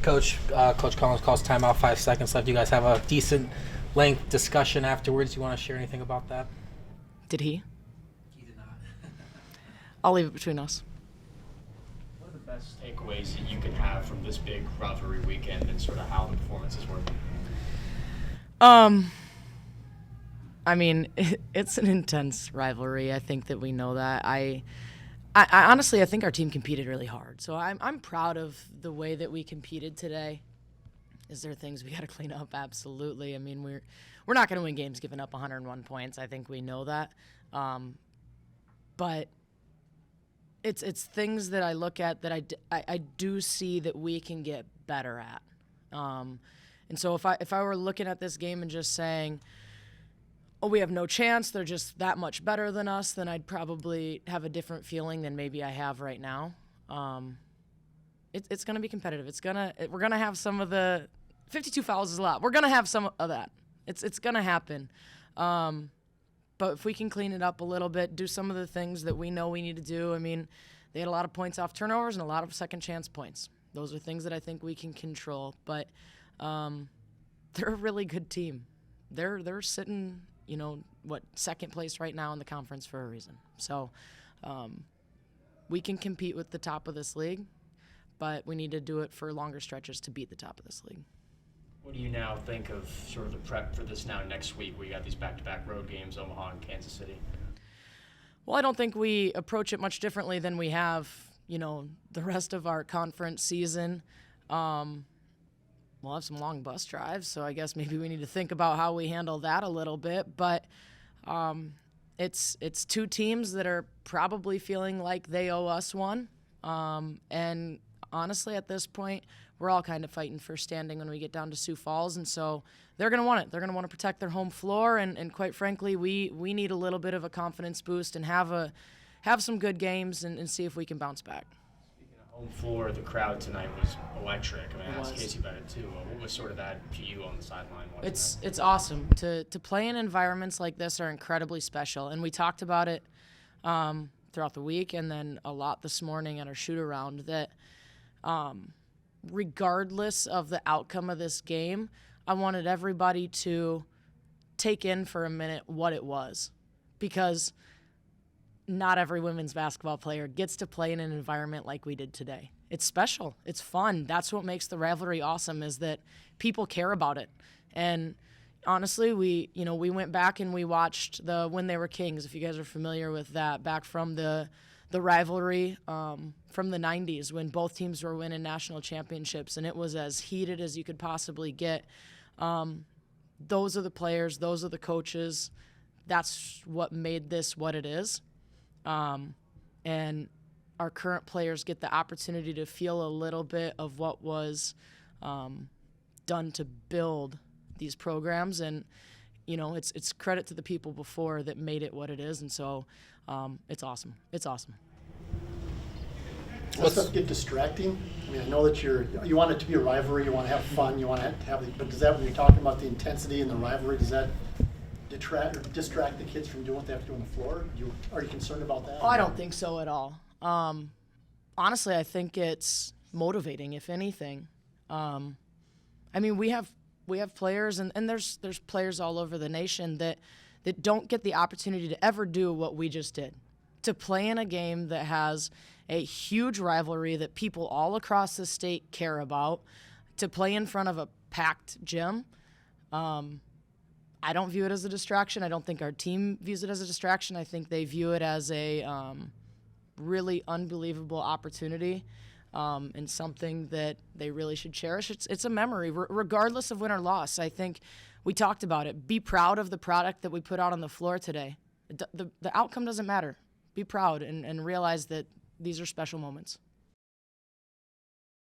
Coach Collins calls timeout, 5 seconds left. You guys have a decent length discussion afterwards. You want to share anything about that? Did he? He did not. I'll leave it between us. What are the best takeaways that you can have from this big rivalry weekend and sort of how the performances were? I mean, it's an intense rivalry. I think that we know that. I honestly, I think our team competed really hard. So I'm proud of the way that we competed today. Is there things we got to clean up? Absolutely. I mean, we're not going to win games giving up 101 points. I think we know that. But it's things that I look at that I do see that we can get better at. And so if I were looking at this game and just saying, oh, we have no chance, they're just that much better than us, then I'd probably have a different feeling than maybe I have right now. It's going to be competitive. We're going to have some of the 52 fouls is a lot. We're going to have some of that. It's going to happen. But if we can clean it up a little bit, do some of the things that we know we need to do. I mean, they had a lot of points off turnovers and a lot of second chance points. Those are things that I think we can control. But they're a really good team. They're sitting, second place right now in the conference for a reason. So we can compete with the top of this league, but we need to do it for longer stretches to beat the top of this league. What do you now think of sort of the prep for this now next week where you got these back-to-back road games, Omaha and Kansas City? Well, I don't think we approach it much differently than we have, the rest of our conference season. We'll have some long bus drives, so I guess maybe we need to think about how we handle that a little bit. But it's two teams that are probably feeling like they owe us one. And honestly, at this point, we're all kind of fighting for standing when we get down to Sioux Falls, and so they're going to want it. They're going to want to protect their home floor, and quite frankly, we need a little bit of a confidence boost and have some good games and see if we can bounce back. Speaking of home floor, the crowd tonight was electric. I mean, I asked Casey about it too. What was sort of that to you on the sideline? It's awesome. To play in environments like this are incredibly special, and we talked about it throughout the week and then a lot this morning at our shoot-around that regardless of the outcome of this game, I wanted everybody to take in for a minute what it was, because not every women's basketball player gets to play in an environment like we did today. It's special. It's fun. That's what makes the rivalry awesome, is that people care about it. And honestly, we went back and we watched the When They Were Kings, if you guys are familiar with that, back from the rivalry from the 90s when both teams were winning national championships, and it was as heated as you could possibly get. Those are the players. Those are the coaches. That's what made this what it is. And our current players get the opportunity to feel a little bit of what was done to build these programs. And, it's credit to the people before that made it what it is. And so it's awesome. It's awesome. Does that get distracting? I mean, I know that you want it to be a rivalry, you want to have fun, you want to have but does that, when you're talking about the intensity and the rivalry, does that distract the kids from doing what they have to do on the floor? Are you concerned about that? Oh, I don't think so at all. Honestly, I think it's motivating, if anything. I mean, we have players, and there's players all over the nation that don't get the opportunity to ever do what we just did, to play in a game that has a huge rivalry that people all across the state care about, to play in front of a packed gym. I don't view it as a distraction. I don't think our team views it as a distraction. I think they view it as a really unbelievable opportunity and something that they really should cherish. It's a memory, regardless of win or loss. I think we talked about it. Be proud of the product that we put out on the floor today. The outcome doesn't matter. Be proud and realize that these are special moments.